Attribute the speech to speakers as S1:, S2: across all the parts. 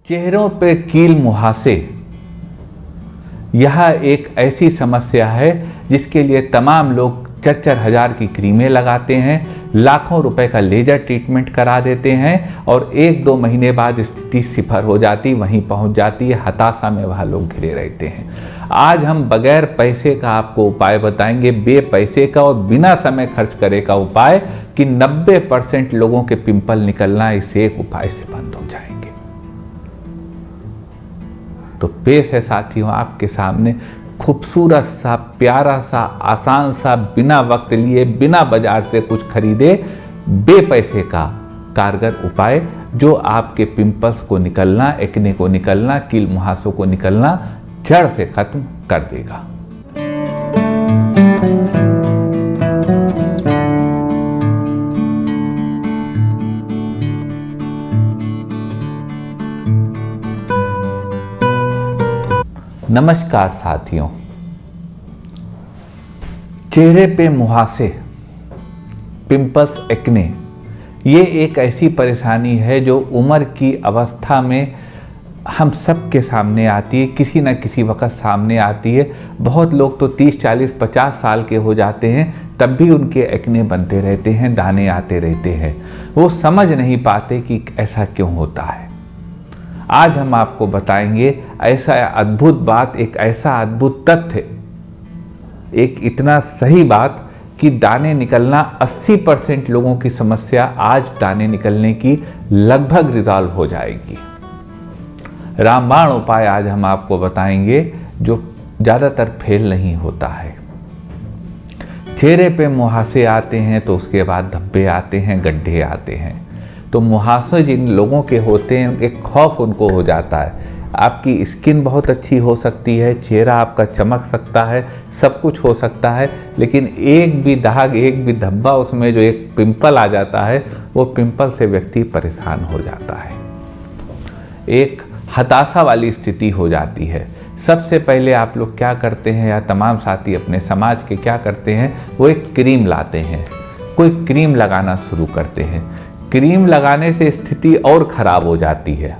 S1: चेहरों पे कील मुहासे, यह एक ऐसी समस्या है जिसके लिए तमाम लोग 4-4 हज़ार की क्रीमें लगाते हैं, लाखों रुपए का लेजर ट्रीटमेंट करा देते हैं और 1-2 महीने बाद स्थिति सिफर हो जाती, वहीं पहुंच जाती है। हताशा में वह लोग घिरे रहते हैं। आज हम बगैर पैसे का आपको उपाय बताएंगे, बेपैसे का और बिना समय खर्च करे का उपाय कि 90% लोगों के पिंपल निकलना इस एक उपाय से बंद हो जाएंगे। तो पेश है साथियों आपके सामने खूबसूरत सा, प्यारा सा, आसान सा, बिना वक्त लिए, बिना बाजार से कुछ खरीदे, बेपैसे का कारगर उपाय जो आपके पिंपल्स को निकलना, एक्ने को निकलना, कील मुहासों को निकलना जड़ से खत्म कर देगा। नमस्कार साथियों, चेहरे पे मुहासे, पिंपल्स, एक्ने, ये एक ऐसी परेशानी है जो उम्र की अवस्था में हम सब के सामने आती है, किसी न किसी वक्त सामने आती है। बहुत लोग तो 30, 40, 50 साल के हो जाते हैं, तब भी उनके एक्ने बनते रहते हैं, दाने आते रहते हैं। वो समझ नहीं पाते कि ऐसा क्यों होता है। आज हम आपको बताएंगे ऐसा अद्भुत बात, एक ऐसा अद्भुत तथ्य, एक इतना सही बात कि दाने निकलना 80% लोगों की समस्या आज दाने निकलने की लगभग रिजॉल्व हो जाएगी। रामबाण उपाय आज हम आपको बताएंगे जो ज़्यादातर फेल नहीं होता है। चेहरे पे मुहासे आते हैं तो उसके बाद धब्बे आते हैं, गड्ढे आते हैं। तो मुहासे जिन लोगों के होते हैं एक खौफ उनको हो जाता है। आपकी स्किन बहुत अच्छी हो सकती है, चेहरा आपका चमक सकता है, सब कुछ हो सकता है, लेकिन एक भी दाग, एक भी धब्बा, उसमें जो एक पिंपल आ जाता है, वो पिंपल से व्यक्ति परेशान हो जाता है। एक हताशा वाली स्थिति हो जाती है। सबसे पहले आप लोग क्या करते हैं, या तमाम साथी अपने समाज के क्या करते हैं, वो एक क्रीम लाते हैं, कोई क्रीम लगाना शुरू करते हैं। क्रीम लगाने से स्थिति और ख़राब हो जाती है।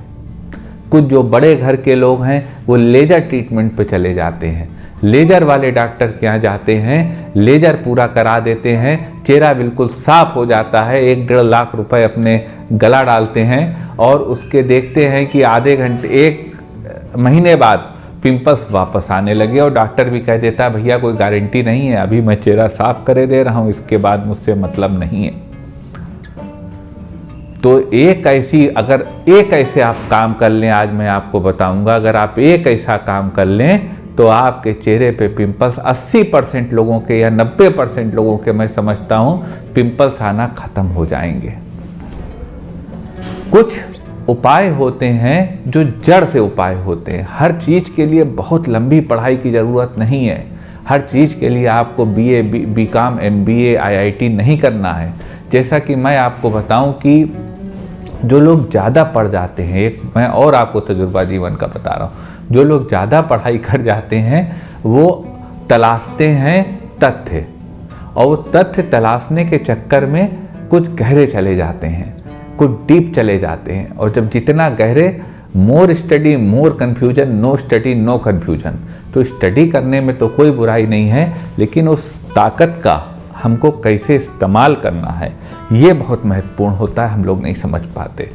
S1: कुछ जो बड़े घर के लोग हैं वो लेज़र ट्रीटमेंट पे चले जाते हैं, लेज़र वाले डॉक्टर के यहाँ जाते हैं, लेज़र पूरा करा देते हैं, चेहरा बिल्कुल साफ हो जाता है, 1-1.5 लाख रुपए अपने गला डालते हैं और उसके देखते हैं कि आधे घंटे, 1 महीने बाद पिंपल्स वापस आने लगे और डॉक्टर भी कह देता है भैया कोई गारंटी नहीं है, अभी मैं चेहरा साफ करे दे रहा हूँ, इसके बाद मुझसे मतलब नहीं है। तो अगर एक ऐसे आप काम कर लें, आज मैं आपको बताऊंगा, अगर आप एक ऐसा काम कर लें तो आपके चेहरे पे पिंपल्स 80% लोगों के या 90% लोगों के, मैं समझता हूं, पिंपल्स आना खत्म हो जाएंगे। कुछ उपाय होते हैं जो जड़ से उपाय होते हैं। हर चीज़ के लिए बहुत लंबी पढ़ाई की ज़रूरत नहीं है। हर चीज़ के लिए आपको BA, BCom, MBA, IIT नहीं करना है। जैसा कि मैं आपको बताऊं कि जो लोग ज़्यादा पढ़ जाते हैं, एक मैं और आपको तजुर्बा जीवन का बता रहा हूँ, जो लोग ज़्यादा पढ़ाई कर जाते हैं वो तलाशते हैं तथ्य, और वो तथ्य तलाशने के चक्कर में कुछ गहरे चले जाते हैं, कुछ डीप चले जाते हैं। और जब जितना गहरे, more study more confusion, no study no confusion. तो स्टडी करने में तो कोई बुराई नहीं है, लेकिन उस ताकत का हमको कैसे इस्तेमाल करना है ये बहुत महत्वपूर्ण होता है, हम लोग नहीं समझ पाते।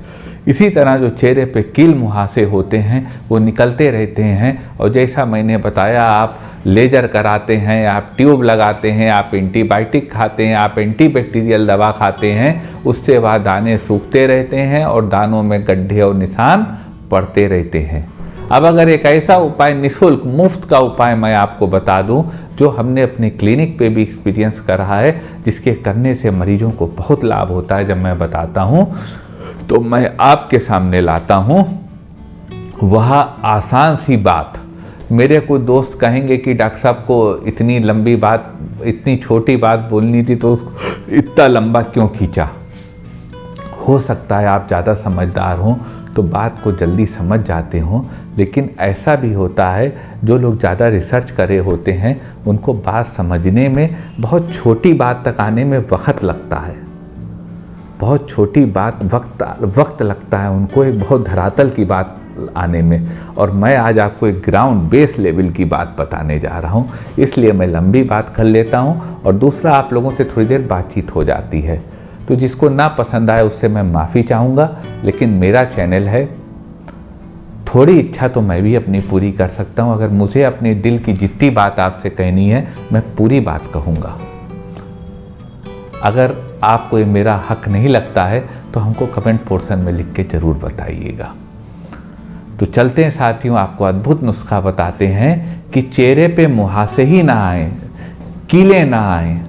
S1: इसी तरह जो चेहरे पे कील मुहासे होते हैं वो निकलते रहते हैं, और जैसा मैंने बताया, आप लेजर कराते हैं, आप ट्यूब लगाते हैं, आप एंटीबायोटिक खाते हैं, आप एंटीबैक्टीरियल दवा खाते हैं, उससे वह दाने सूखते रहते हैं और दानों में गड्ढे और निशान पड़ते रहते हैं। अब अगर एक ऐसा उपाय, निःशुल्क मुफ्त का उपाय मैं आपको बता दूं जो हमने अपने क्लिनिक पे भी एक्सपीरियंस करा है, जिसके करने से मरीजों को बहुत लाभ होता है, जब मैं बताता हूं तो मैं आपके सामने लाता हूं वह आसान सी बात। मेरे कुछ दोस्त कहेंगे कि डॉक्टर साहब को इतनी लंबी बात, इतनी छोटी बात बोलनी थी तो उसको इतना लंबा क्यों खींचा। हो सकता है आप ज़्यादा समझदार हों तो बात को जल्दी समझ जाते हों, लेकिन ऐसा भी होता है जो लोग ज़्यादा रिसर्च करे होते हैं उनको बात समझने में, बहुत छोटी बात तक आने में वक्त लगता है, बहुत छोटी बात वक्त लगता है उनको एक बहुत धरातल की बात आने में। और मैं आज आपको एक ग्राउंड बेस लेवल की बात बताने जा रहा हूँ, इसलिए मैं लंबी बात कर लेता हूँ और दूसरा आप लोगों से थोड़ी देर बातचीत हो जाती है। तो जिसको ना पसंद आए उससे मैं माफ़ी चाहूँगा, लेकिन मेरा चैनल है, थोड़ी इच्छा तो मैं भी अपनी पूरी कर सकता हूँ। अगर मुझे अपने दिल की जितनी बात आपसे कहनी है मैं पूरी बात कहूँगा। अगर आपको ये मेरा हक नहीं लगता है तो हमको कमेंट पोर्शन में लिख के ज़रूर बताइएगा। तो चलते हैं साथियों, आपको अद्भुत नुस्खा बताते हैं कि चेहरे पे मुहासे ही ना आए, कीले ना आए,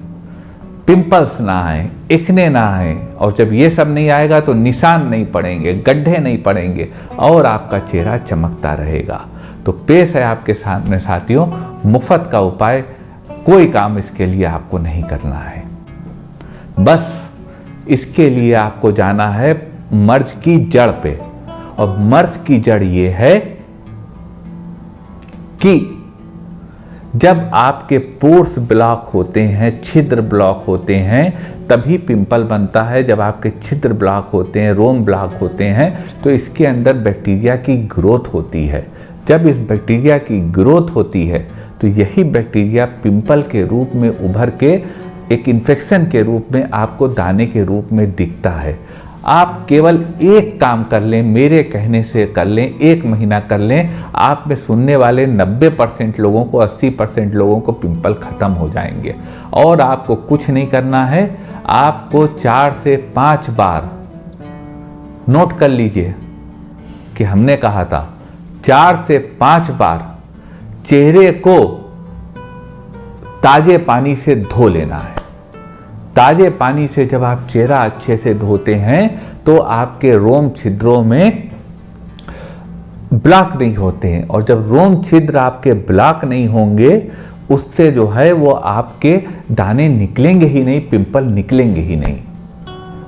S1: पिंपल्स ना आए, इखने ना आए, और जब ये सब नहीं आएगा तो निशान नहीं पड़ेंगे, गड्ढे नहीं पड़ेंगे और आपका चेहरा चमकता रहेगा। तो पेश है आपके सामने साथियों मुफ्त का उपाय, कोई काम इसके लिए आपको नहीं करना है। बस इसके लिए आपको जाना है मर्ज की जड़ पे, और मर्ज की जड़ ये है कि जब आपके पोर्स ब्लॉक होते हैं, छिद्र ब्लॉक होते हैं, तभी पिंपल बनता है। जब आपके छिद्र ब्लॉक होते हैं, रोम ब्लॉक होते हैं, तो इसके अंदर बैक्टीरिया की ग्रोथ होती है। जब इस बैक्टीरिया की ग्रोथ होती है तो यही बैक्टीरिया पिंपल के रूप में उभर के एक इन्फेक्शन के रूप में आपको दाने के रूप में दिखता है। आप केवल एक काम कर लें, मेरे कहने से कर लें, 1 महीना कर लें, आप में सुनने वाले 90% लोगों को, 80% लोगों को पिंपल खत्म हो जाएंगे। और आपको कुछ नहीं करना है, आपको 4 से 5 बार, नोट कर लीजिए कि हमने कहा था 4 से 5 बार चेहरे को ताजे पानी से धो लेना है। ताजे पानी से जब आप चेहरा अच्छे से धोते हैं तो आपके रोम छिद्रों में ब्लॉक नहीं होते हैं, और जब रोम छिद्र आपके ब्लॉक नहीं होंगे उससे जो है वो आपके दाने निकलेंगे ही नहीं, पिंपल निकलेंगे ही नहीं।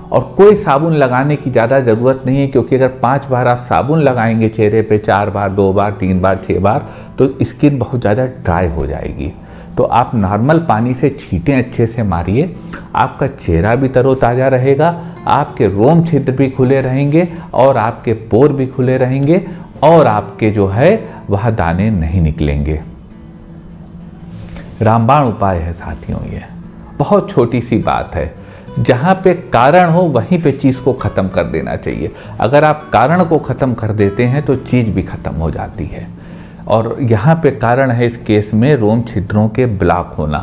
S1: और कोई साबुन लगाने की ज़्यादा ज़रूरत नहीं है, क्योंकि अगर 5 बार आप साबुन लगाएंगे चेहरे पे, 4 बार, 2 बार, 3 बार, 6 बार, तो स्किन बहुत ज़्यादा ड्राई हो जाएगी। तो आप नॉर्मल पानी से छींटें अच्छे से मारिए, आपका चेहरा भी तरोताज़ा रहेगा, आपके रोम छिद्र भी खुले रहेंगे और आपके पोर भी खुले रहेंगे, और आपके जो है वह दाने नहीं निकलेंगे। रामबाण उपाय है साथियों, ये बहुत छोटी सी बात है। जहाँ पे कारण हो वहीं पे चीज़ को ख़त्म कर देना चाहिए। अगर आप कारण को ख़त्म कर देते हैं तो चीज़ भी ख़त्म हो जाती है। और यहाँ पे कारण है इस केस में रोम छिद्रों के ब्लॉक होना,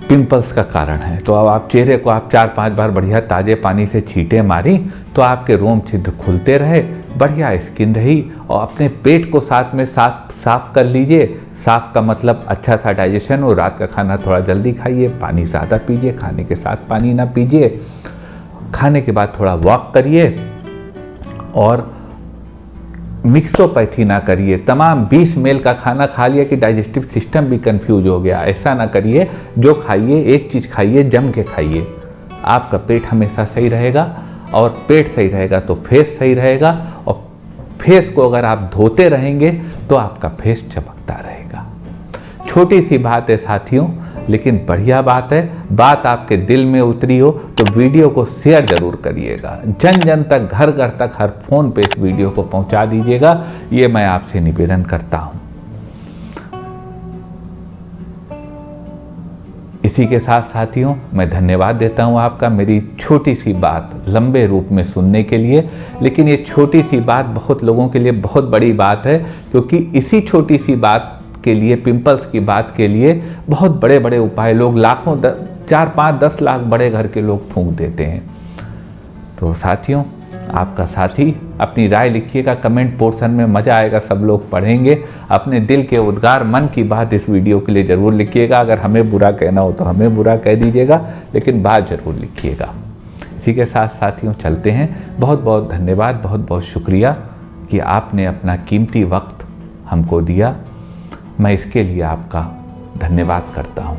S1: पिंपल्स का कारण है। तो अब आप चेहरे को आप 4-5 बार बढ़िया ताज़े पानी से छींटे मारी तो आपके रोम छिद्र खुलते रहे, बढ़िया स्किन रही। और अपने पेट को साथ में साफ कर लीजिए। साफ का मतलब अच्छा सा डाइजेशन हो, रात का खाना थोड़ा जल्दी खाइए, पानी ज़्यादा पीजिए, खाने के साथ पानी ना पीजिए, खाने के बाद थोड़ा वॉक करिए, और मिक्सोपैथी ना करिए। तमाम 20 मेल का खाना खा लिया कि डाइजेस्टिव सिस्टम भी कंफ्यूज हो गया, ऐसा ना करिए। जो खाइए एक चीज़ खाइए, जम के खाइए, आपका पेट हमेशा सही रहेगा, और पेट सही रहेगा तो फेस सही रहेगा, और फेस को अगर आप धोते रहेंगे तो आपका फेस चमकता रहेगा। छोटी सी बात है साथियों, लेकिन बढ़िया बात है। बात आपके दिल में उतरी हो तो वीडियो को शेयर जरूर करिएगा, जन जन तक, घर घर तक, हर फोन पे इस वीडियो को पहुंचा दीजिएगा, ये मैं आपसे निवेदन करता हूं। इसी के साथ साथियों मैं धन्यवाद देता हूं आपका, मेरी छोटी सी बात लंबे रूप में सुनने के लिए। लेकिन ये छोटी सी बात बहुत लोगों के लिए बहुत बड़ी बात है, क्योंकि इसी छोटी सी बात के लिए, पिंपल्स की बात के लिए बहुत बड़े बड़े उपाय लोग लाखों, 4, 5, 10 लाख बड़े घर के लोग फूंक देते हैं। तो साथियों, आपका साथी, अपनी राय लिखिएगा कमेंट पोर्शन में, मज़ा आएगा, सब लोग पढ़ेंगे। अपने दिल के उद्गार, मन की बात इस वीडियो के लिए ज़रूर लिखिएगा। अगर हमें बुरा कहना हो तो हमें बुरा कह दीजिएगा, लेकिन बात ज़रूर लिखिएगा। इसी के साथ साथियों चलते हैं। बहुत बहुत धन्यवाद, बहुत बहुत शुक्रिया कि आपने अपना कीमती वक्त हमको दिया। मैं इसके लिए आपका धन्यवाद करता हूँ।